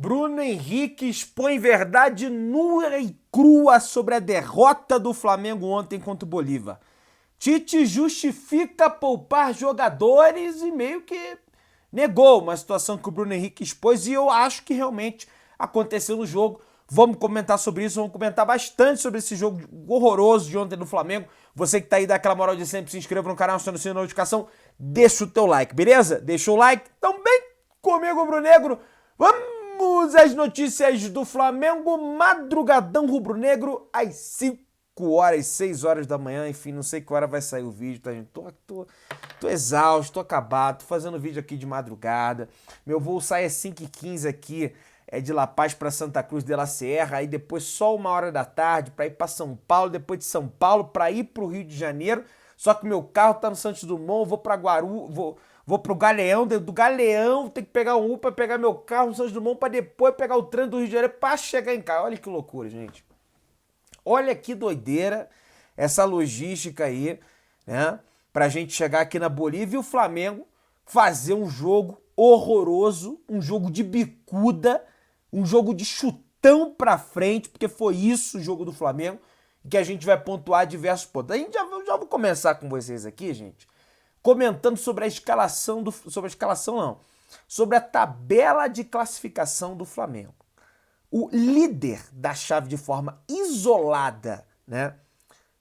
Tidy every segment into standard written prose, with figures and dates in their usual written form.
Bruno Henrique expõe verdade nua e crua sobre a derrota do Flamengo ontem contra o Bolívar. Tite justifica poupar jogadores e meio que negou uma situação que o Bruno Henrique expôs e eu acho que realmente aconteceu no jogo. Vamos comentar sobre isso, vamos comentar bastante sobre esse jogo horroroso de ontem do Flamengo. Você que tá aí, dá aquela moral de sempre, se inscreva no canal, aciona o sininho de notificação, deixa o teu like, beleza? Deixa o like, também comigo, Bruno Negro. Vamos às notícias do Flamengo, madrugadão rubro-negro, às 5 horas, 6 horas da manhã, enfim, não sei que hora vai sair o vídeo, tá, gente? Tô exausto, tô acabado, tô fazendo vídeo aqui de madrugada. Meu voo sai às 5h15 aqui, de La Paz para Santa Cruz de la Sierra, aí depois só 1 hora da tarde para ir para São Paulo, depois de São Paulo para ir pro Rio de Janeiro, só que meu carro tá no Santos Dumont, vou para Guarulhos, vou pro Galeão, do Galeão tem que pegar um Uber para pegar meu carro no Santos Dumont para depois pegar o trem do Rio de Janeiro para chegar em casa. Olha que loucura, gente. Olha que doideira essa logística aí, né? Pra gente chegar aqui na Bolívia e o Flamengo fazer um jogo horroroso, um jogo de bicuda, um jogo de chutão pra frente, porque foi isso o jogo do Flamengo, que a gente vai pontuar diversos pontos. A gente já vou começar com vocês aqui, gente, comentando sobre a escalação sobre a tabela de classificação do Flamengo. O líder da chave de forma isolada, né?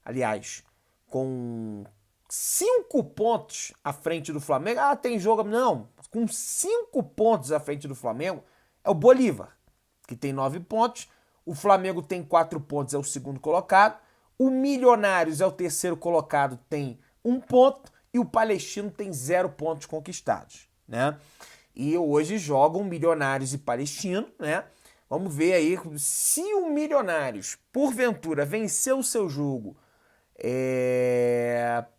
Aliás, com 5 pontos à frente do Flamengo. Ah, tem jogo. Não, com 5 pontos à frente do Flamengo é o Bolívar, que tem 9 pontos. O Flamengo tem 4 pontos, é o segundo colocado. O Milionários é o terceiro colocado, tem 1 ponto. E o Palestino tem 0 pontos conquistados, né? E hoje jogam Milionários e Palestino, né? Vamos ver aí se o Milionários, porventura, venceu o seu jogo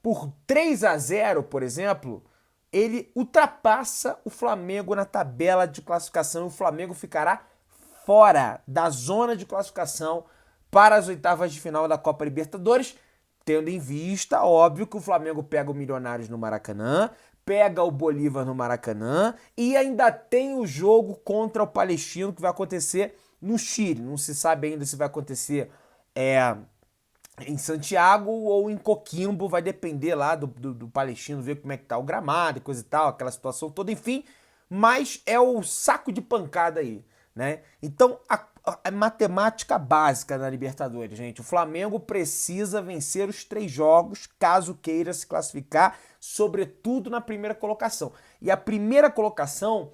por 3-0, por exemplo, ele ultrapassa o Flamengo na tabela de classificação e o Flamengo ficará fora da zona de classificação para as oitavas de final da Copa Libertadores, tendo em vista, óbvio, que o Flamengo pega o Milionários no Maracanã, pega o Bolívar no Maracanã e ainda tem o jogo contra o Palestino que vai acontecer no Chile. Não se sabe ainda se vai acontecer em Santiago ou em Coquimbo, vai depender lá do Palestino, ver como é que tá o gramado e coisa e tal, aquela situação toda, enfim, mas é o saco de pancada aí, né? Então, a matemática básica na Libertadores, gente, o Flamengo precisa vencer os 3 jogos, caso queira se classificar, sobretudo na primeira colocação. E a primeira colocação,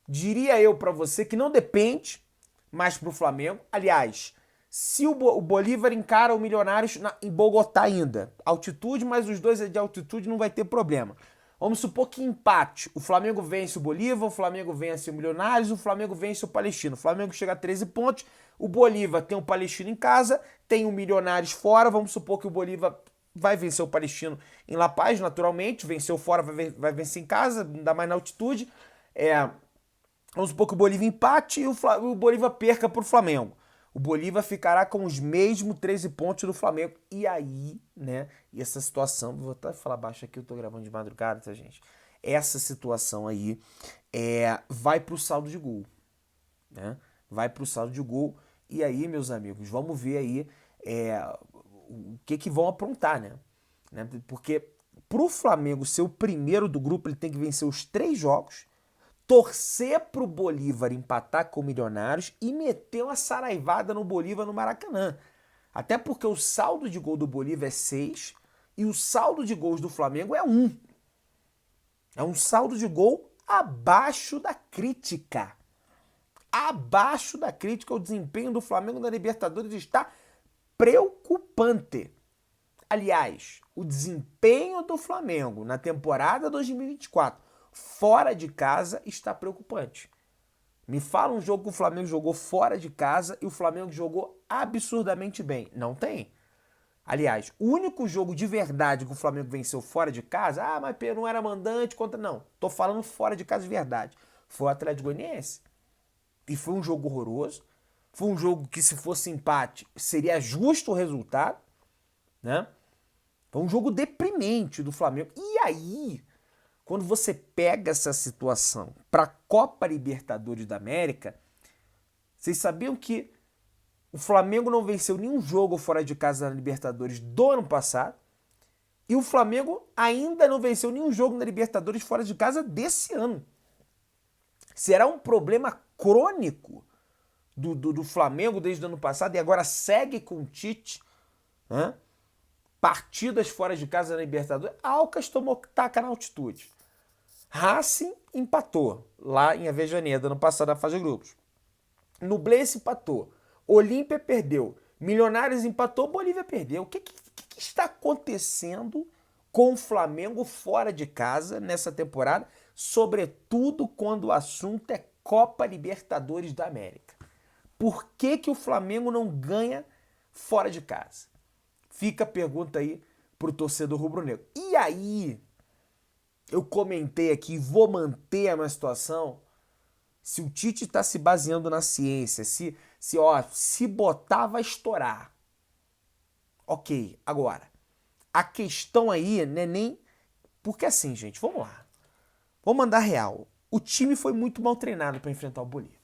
diria eu pra você, que não depende mais pro Flamengo. Aliás, se o Bolívar encara o Milionários em Bogotá ainda, altitude, mas os dois de altitude não vai ter problema. Vamos supor que empate. O Flamengo vence o Bolívar, o Flamengo vence o Milionários, o Flamengo vence o Palestino. O Flamengo chega a 13 pontos, o Bolívar tem o Palestino em casa, tem o Milionários fora. Vamos supor que o Bolívar vai vencer o Palestino em La Paz, naturalmente. Venceu fora, vai vencer em casa, ainda mais na altitude. Vamos supor que o Bolívar empate e o Bolívar perca para o Flamengo. O Bolívar ficará com os mesmos 13 pontos do Flamengo. E aí, né, e essa situação, vou até falar baixo aqui, eu tô gravando de madrugada, tá, gente? Essa situação aí vai pro saldo de gol, né? Vai pro saldo de gol. E aí, meus amigos, vamos ver aí o que vão aprontar, né? Porque pro Flamengo ser o primeiro do grupo, ele tem que vencer os 3 jogos, torcer pro Bolívar empatar com o Milionários e meter uma saraivada no Bolívar no Maracanã. Até porque o saldo de gol do Bolívar é 6 e o saldo de gols do Flamengo é 1. É um saldo de gol abaixo da crítica. Abaixo da crítica, o desempenho do Flamengo na Libertadores está preocupante. Aliás, o desempenho do Flamengo na temporada 2024 fora de casa está preocupante. Me fala um jogo que o Flamengo jogou fora de casa e o Flamengo jogou absurdamente bem. Não tem. Aliás, o único jogo de verdade que o Flamengo venceu fora de casa, mas não era mandante contra... Não, tô falando fora de casa de verdade. Foi o Atlético Goianiense. E foi um jogo horroroso. Foi um jogo que, se fosse empate, seria justo o resultado, né? Foi um jogo deprimente do Flamengo. E aí, quando você pega essa situação para a Copa Libertadores da América, Vocês sabiam que o Flamengo não venceu nenhum jogo fora de casa na Libertadores do ano passado? E o Flamengo ainda não venceu nenhum jogo na Libertadores fora de casa desse ano. Será um problema crônico do Flamengo desde o ano passado e agora segue com o Tite, né? Partidas fora de casa na Libertadores. Alcas tomou taca na altitude. Racing empatou lá em Avejaneda no passado na fase de grupos. Nublense empatou. Olímpia perdeu. Milionários empatou. Bolívia perdeu. O que está acontecendo com o Flamengo fora de casa nessa temporada? Sobretudo quando o assunto é Copa Libertadores da América. Por que o Flamengo não ganha fora de casa? Fica a pergunta aí pro torcedor rubro-negro. E aí, eu comentei aqui, vou manter a minha situação, se o Tite está se baseando na ciência, se botar vai estourar. Ok, agora, a questão aí não é nem... Porque assim, gente, vamos lá. Vamos mandar real. O time foi muito mal treinado para enfrentar o Bolívia.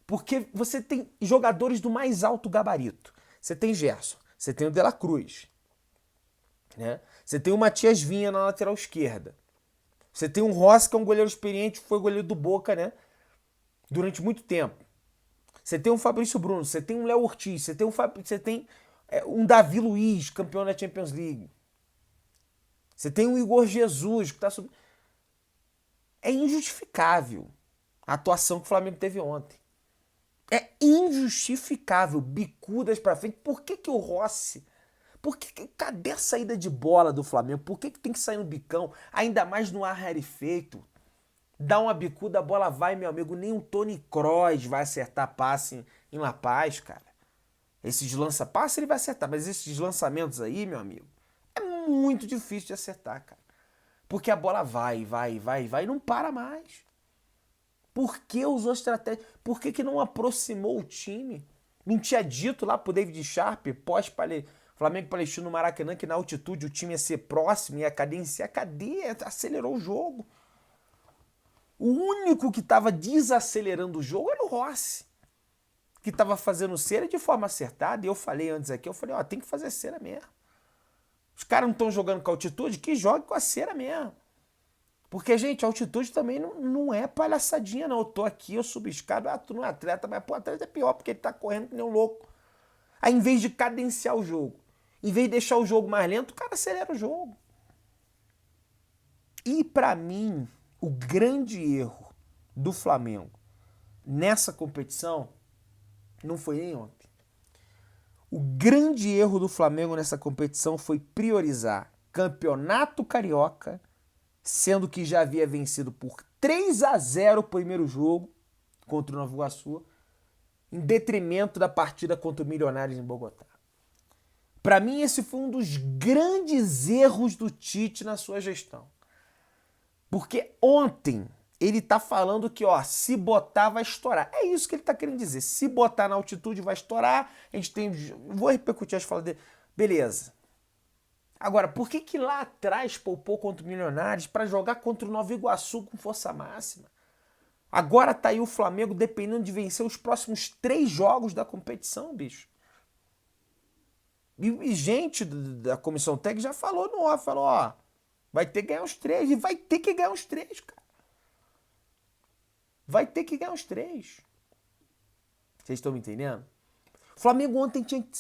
Porque você tem jogadores do mais alto gabarito. Você tem Gerson, você tem o De La Cruz, né? Você tem o Matias Vinha na lateral esquerda. Você tem o Rossi, que é um goleiro experiente, foi goleiro do Boca, né? Durante muito tempo. Você tem o Fabrício Bruno, você tem o Léo Ortiz, você tem um Davi Luiz, campeão da Champions League. Você tem o Igor Jesus, que tá subindo. É injustificável a atuação que o Flamengo teve ontem. É injustificável, bicudas pra frente. Por que o Rossi... Cadê a saída de bola do Flamengo? Por que tem que sair no bicão? Ainda mais no ar rarefeito. Dá uma bicuda, a bola vai, meu amigo. Nem o Toni Kroos vai acertar passe em La Paz, cara. Esses lança-passe ele vai acertar, mas esses lançamentos aí, meu amigo, é muito difícil de acertar, cara. Porque a bola vai e não para mais. Por que usou estratégia? Por que não aproximou o time? Não tinha dito lá pro David Sharp, Flamengo Palestino no Maracanã, que na altitude o time ia ser próximo, ia cadenciar. Cadê? Acelerou o jogo. O único que estava desacelerando o jogo era o Rossi, que estava fazendo cera de forma acertada. E eu falei antes aqui, ó, tem que fazer cera mesmo. Os caras não estão jogando com altitude? Que jogue com a cera mesmo. Porque, gente, a altitude também não é palhaçadinha, não. Eu tô aqui, eu subo escada, tu não é atleta, mas pô, o atleta é pior, porque ele tá correndo que nem um louco. Aí, em vez de cadenciar o jogo, em vez de deixar o jogo mais lento, o cara acelera o jogo. E, pra mim, o grande erro do Flamengo nessa competição não foi nem ontem. O grande erro do Flamengo nessa competição foi priorizar Campeonato Carioca, sendo que já havia vencido por 3-0 o primeiro jogo contra o Nova Iguaçu, em detrimento da partida contra o Milionários em Bogotá. Para mim, esse foi um dos grandes erros do Tite na sua gestão. Porque ontem ele tá falando que, ó, se botar vai estourar. É isso que ele tá querendo dizer. Se botar na altitude vai estourar. A gente tem... Vou repercutir as falas dele. Beleza. Agora, por que lá atrás poupou contra o Milionários para jogar contra o Nova Iguaçu com força máxima? Agora tá aí o Flamengo dependendo de vencer os próximos 3 jogos da competição, bicho. E gente da comissão técnica já falou no off, falou, ó, vai ter que ganhar os 3. E vai ter que ganhar os 3, cara. Vai ter que ganhar os 3. Vocês estão me entendendo? O Flamengo ontem tinha que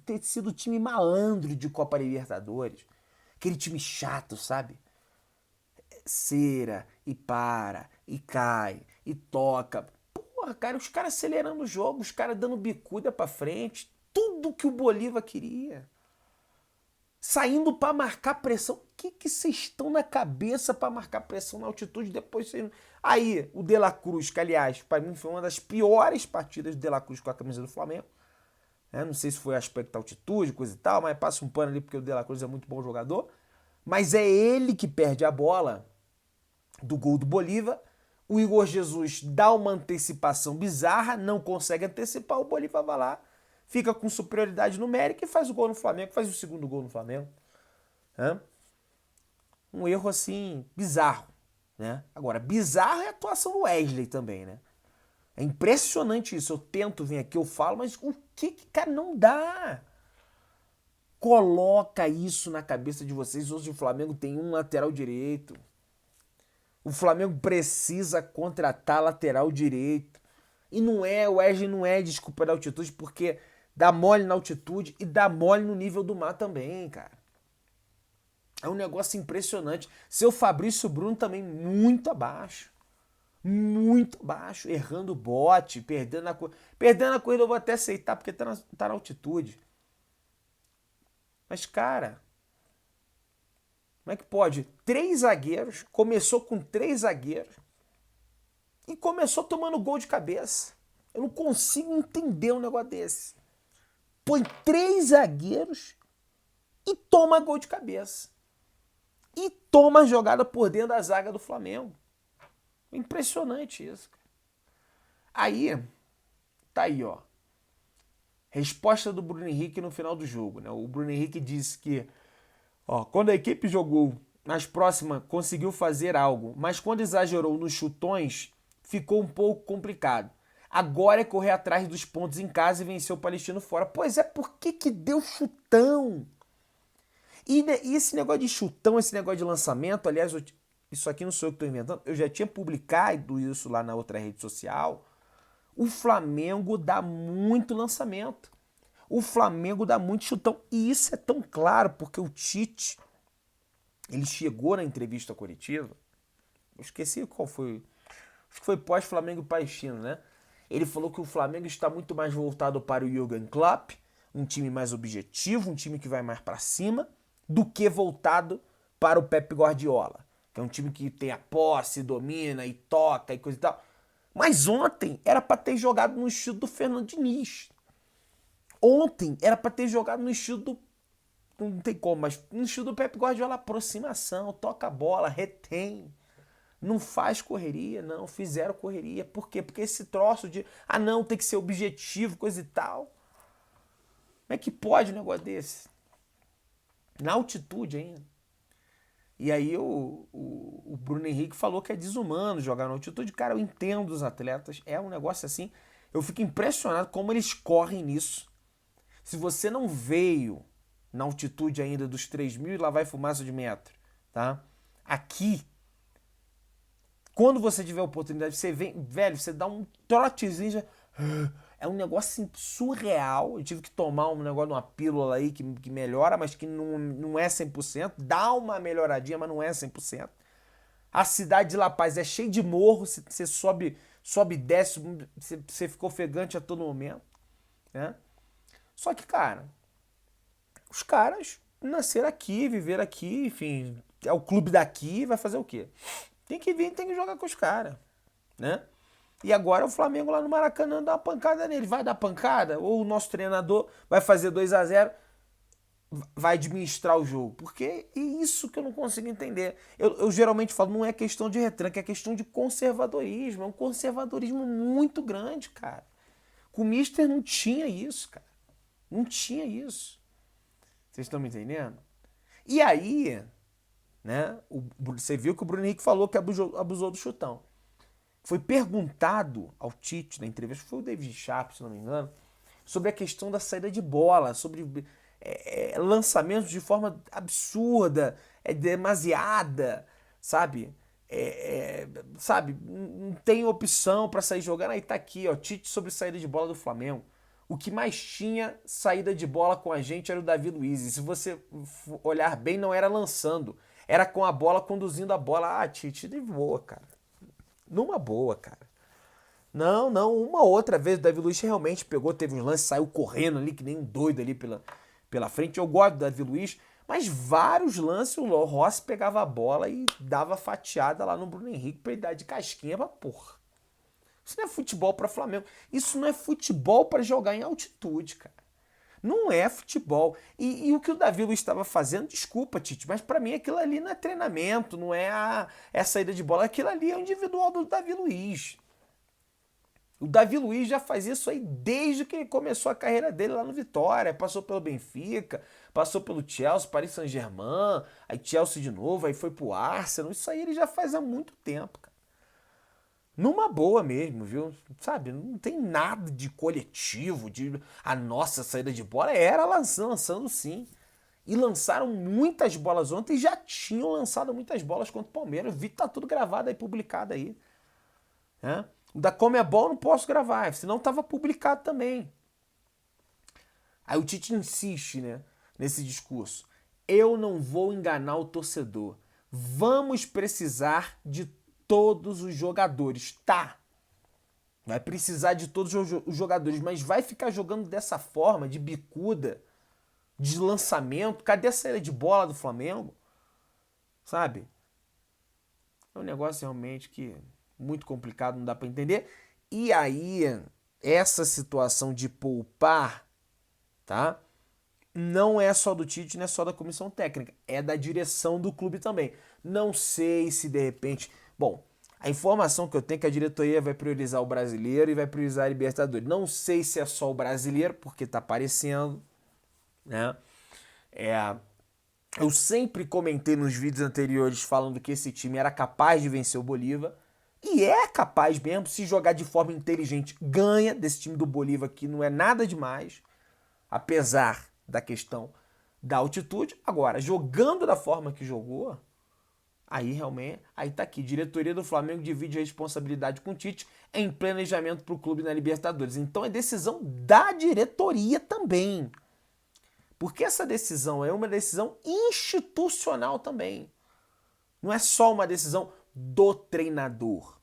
ter sido o time malandro de Copa Libertadores. Aquele time chato, sabe? Cera, e para, e cai, e toca. Porra, cara, os caras acelerando o jogo, os caras dando bicuda pra frente. Tudo que o Bolívar queria. Saindo pra marcar pressão. O que vocês estão na cabeça pra marcar pressão na altitude? Depois vocês... Aí, o De La Cruz, que aliás, pra mim foi uma das piores partidas do De La Cruz com a camisa do Flamengo. Não sei se foi aspecto altitude, coisa e tal, mas passa um pano ali porque o De La Cruz é muito bom jogador. Mas é ele que perde a bola do gol do Bolívar. O Igor Jesus dá uma antecipação bizarra, não consegue antecipar, o Bolívar vai lá, fica com superioridade numérica e faz o gol no Flamengo, faz o segundo gol no Flamengo. Um erro assim, bizarro, né? Agora, bizarro é a atuação do Wesley também, né? É impressionante isso. Eu tento vir aqui, eu falo, mas o que, cara, não dá. Coloca isso na cabeça de vocês. Hoje o Flamengo tem um lateral direito. O Flamengo precisa contratar lateral direito. E não é, o Wesley não é desculpa da altitude, porque dá mole na altitude e dá mole no nível do mar também, cara. É um negócio impressionante. Seu Fabrício Bruno também muito abaixo. Muito abaixo. Errando o bote, perdendo a corrida. Perdendo a corrida eu vou até aceitar, porque tá na altitude. Mas, cara, como é que pode? 3 zagueiros, começou com 3 zagueiros e começou tomando gol de cabeça. Eu não consigo entender um negócio desse. Põe 3 zagueiros e toma gol de cabeça. E toma a jogada por dentro da zaga do Flamengo. Impressionante isso. Aí, tá aí, ó. Resposta do Bruno Henrique no final do jogo, né? O Bruno Henrique disse que, ó, quando a equipe jogou nas próximas, conseguiu fazer algo, mas quando exagerou nos chutões, ficou um pouco complicado. Agora é correr atrás dos pontos em casa e vencer o Palestino fora. Pois é, por que deu chutão? E esse negócio de chutão, esse negócio de lançamento, aliás, isso aqui não sou eu que estou inventando, eu já tinha publicado isso lá na outra rede social. O Flamengo dá muito lançamento. O Flamengo dá muito chutão. E isso é tão claro porque o Tite, ele chegou na entrevista coletiva, eu esqueci qual foi, acho que foi pós-Flamengo e Palestino, né? Ele falou que o Flamengo está muito mais voltado para o Jürgen Klopp, um time mais objetivo, um time que vai mais para cima, do que voltado para o Pep Guardiola, que é um time que tem a posse, domina e toca e coisa e tal. Mas ontem era para ter jogado no estilo do Fernando Diniz. Ontem era para ter jogado no estilo do... Não tem como, mas no estilo do Pep Guardiola, aproximação, toca a bola, retém. Não faz correria, não. Fizeram correria. Por quê? Porque esse troço de... Ah, não, tem que ser objetivo, coisa e tal. Como é que pode um negócio desse? Na altitude ainda. E aí o Bruno Henrique falou que é desumano jogar na altitude. Cara, eu entendo os atletas. É um negócio assim. Eu fico impressionado como eles correm nisso. Se você não veio na altitude ainda dos 3.000 e lá vai fumaça de metro, tá? Aqui, quando você tiver a oportunidade, você vem, velho, você dá um trotezinho, já... É um negócio assim, surreal. Eu tive que tomar um negócio de uma pílula aí que melhora, mas que não é 100%. Dá uma melhoradinha, mas não é 100%. A cidade de La Paz é cheia de morro, você sobe e desce, você fica ofegante a todo momento, né? Só que, cara, os caras nasceram aqui, viveram aqui, enfim, é o clube daqui, vai fazer o quê? Tem que vir, tem que jogar com os caras, né? E agora o Flamengo lá no Maracanã dá uma pancada nele. Vai dar pancada? Ou o nosso treinador vai fazer 2-0, vai administrar o jogo? Porque é isso que eu não consigo entender. Eu geralmente falo, não é questão de retranque, é questão de conservadorismo. É um conservadorismo muito grande, cara. Com o Mister não tinha isso, cara. Não tinha isso. Vocês estão me entendendo? E aí, né, você viu que o Bruno Henrique falou que abusou do chutão. Foi perguntado ao Tite na entrevista, foi o David Sharp, se não me engano, sobre a questão da saída de bola, sobre lançamentos de forma absurda, demasiada, sabe? Sabe, não tem opção para sair jogando. Aí tá aqui, ó, Tite sobre saída de bola do Flamengo. O que mais tinha saída de bola com a gente era o Davi Luiz. E se você olhar bem, não era lançando, era com a bola, conduzindo a bola. Ah, Tite, de boa, cara. Numa boa, cara. Não, uma outra vez o Davi Luiz realmente pegou, teve um lance, saiu correndo ali, que nem um doido ali pela frente. Eu gosto do Davi Luiz, mas vários lances o Rossi pegava a bola e dava fatiada lá no Bruno Henrique pra ele dar de casquinha pra porra. Isso não é futebol pra Flamengo. Isso não é futebol pra jogar em altitude, cara. Não é futebol. E o que o Davi Luiz estava fazendo, desculpa, Tite, mas para mim aquilo ali não é treinamento, não é a saída de bola. Aquilo ali é o individual do Davi Luiz. O Davi Luiz já faz isso aí desde que ele começou a carreira dele lá no Vitória. Passou pelo Benfica, passou pelo Chelsea, Paris Saint-Germain, aí Chelsea de novo, aí foi pro Arsenal. Isso aí ele já faz há muito tempo, cara. Numa boa mesmo, viu? Sabe, não tem nada de coletivo, de a nossa saída de bola era lançando sim. E lançaram muitas bolas ontem e já tinham lançado muitas bolas contra o Palmeiras. Vi que tá tudo gravado aí, publicado aí. Né? O da Comebol eu não posso gravar, senão tava publicado também. Aí o Tite insiste, né, nesse discurso. Eu não vou enganar o torcedor. Vamos precisar de todos os jogadores. Tá, vai precisar de todos os jogadores, mas vai ficar jogando dessa forma, de bicuda, de lançamento. Cadê a saída de bola do Flamengo? Sabe? É um negócio realmente que muito complicado, não dá para entender. E aí, essa situação de poupar, tá? Não é só do Tite, não é só da comissão técnica, é da direção do clube também. Não sei se de repente. Bom, a informação que eu tenho é que a diretoria vai priorizar o brasileiro e vai priorizar a Libertadores. Não sei se é só o brasileiro, porque tá aparecendo, né? É, eu sempre comentei nos vídeos anteriores falando que esse time era capaz de vencer o Bolívar. E é capaz mesmo, se jogar de forma inteligente, ganha desse time do Bolívar, que não é nada demais, apesar da questão da altitude. Agora, jogando da forma que jogou, aí realmente, aí tá aqui, diretoria do Flamengo divide a responsabilidade com o Tite em planejamento para o clube na Libertadores. Então é decisão da diretoria também. Porque essa decisão é uma decisão institucional também. Não é só uma decisão do treinador.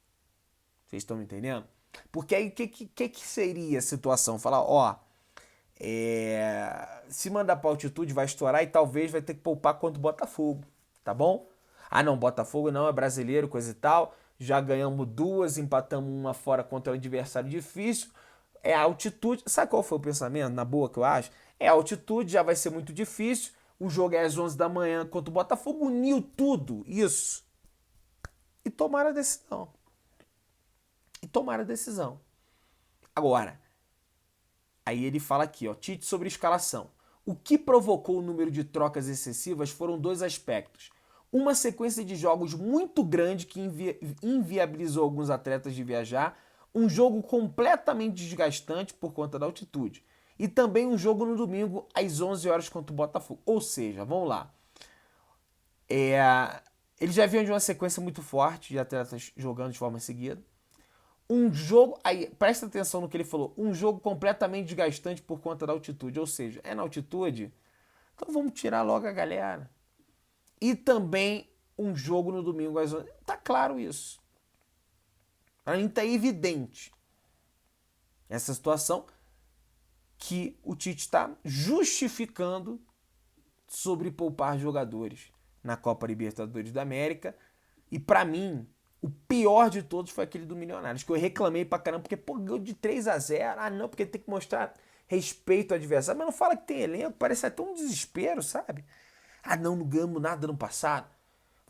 Vocês estão me entendendo? Porque aí o que seria a situação? Falar, ó, se mandar pra altitude vai estourar e talvez vai ter que poupar contra o Botafogo, tá bom? Ah não, Botafogo não, é brasileiro, coisa e tal. Já ganhamos duas, empatamos uma fora contra um adversário difícil. É a altitude. Sabe qual foi o pensamento, na boa, que eu acho? É a altitude, já vai ser muito difícil. O jogo é às 11 da manhã contra o Botafogo, uniu tudo, isso. E tomaram a decisão. Agora, aí ele fala aqui, ó, Tite sobre escalação. O que provocou o número de trocas excessivas foram dois aspectos. Uma sequência de jogos muito grande que inviabilizou alguns atletas de viajar, um jogo completamente desgastante por conta da altitude. E também um jogo no domingo às 11 horas contra o Botafogo. Ou seja, vamos lá. Eles já vinham de uma sequência muito forte de atletas jogando de forma seguida. Um jogo, aí presta atenção no que ele falou, um jogo completamente desgastante por conta da altitude, ou seja, é na altitude, então vamos tirar logo a galera. E também um jogo no domingo às 11. Tá claro isso. A gente tá evidente essa situação que o Tite está justificando sobre poupar jogadores na Copa Libertadores da América. E para mim, o pior de todos foi aquele do Milionários, que eu reclamei pra caramba, porque, pô, ganhou de 3-0. Ah, não, porque tem que mostrar respeito ao adversário. Mas não fala que tem elenco, parece até um desespero, sabe? Ah, não ganhamos nada no passado.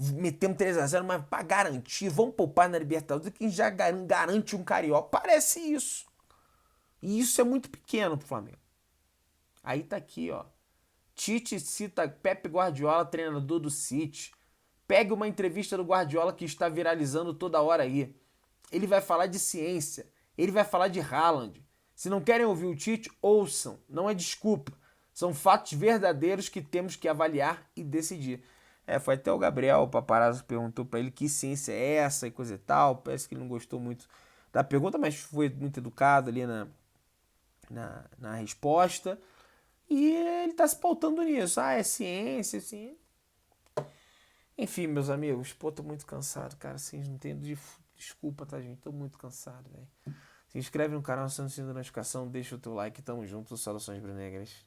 Metemos 3-0, mas pra garantir, vamos poupar na Libertadores, quem já garante um carioca. Parece isso. E isso é muito pequeno pro Flamengo. Aí tá aqui, ó. Tite cita Pep Guardiola, treinador do City. Pegue uma entrevista do Guardiola que está viralizando toda hora aí. Ele vai falar de ciência. Ele vai falar de Haaland. Se não querem ouvir o Tite, ouçam. Não é desculpa. São fatos verdadeiros que temos que avaliar e decidir. Foi até o Gabriel, o paparazzo, perguntou para ele que ciência é essa e coisa e tal. Parece que ele não gostou muito da pergunta, mas foi muito educado ali na resposta. E ele tá se pautando nisso. Ah, é ciência, sim. Enfim, meus amigos, pô, tô muito cansado, cara. Vocês não tem desculpa, tá, gente? Tô muito cansado, velho. Se inscreve no canal se não se inscreve na notificação, deixa o teu like, tamo junto. Saudações Brunegras.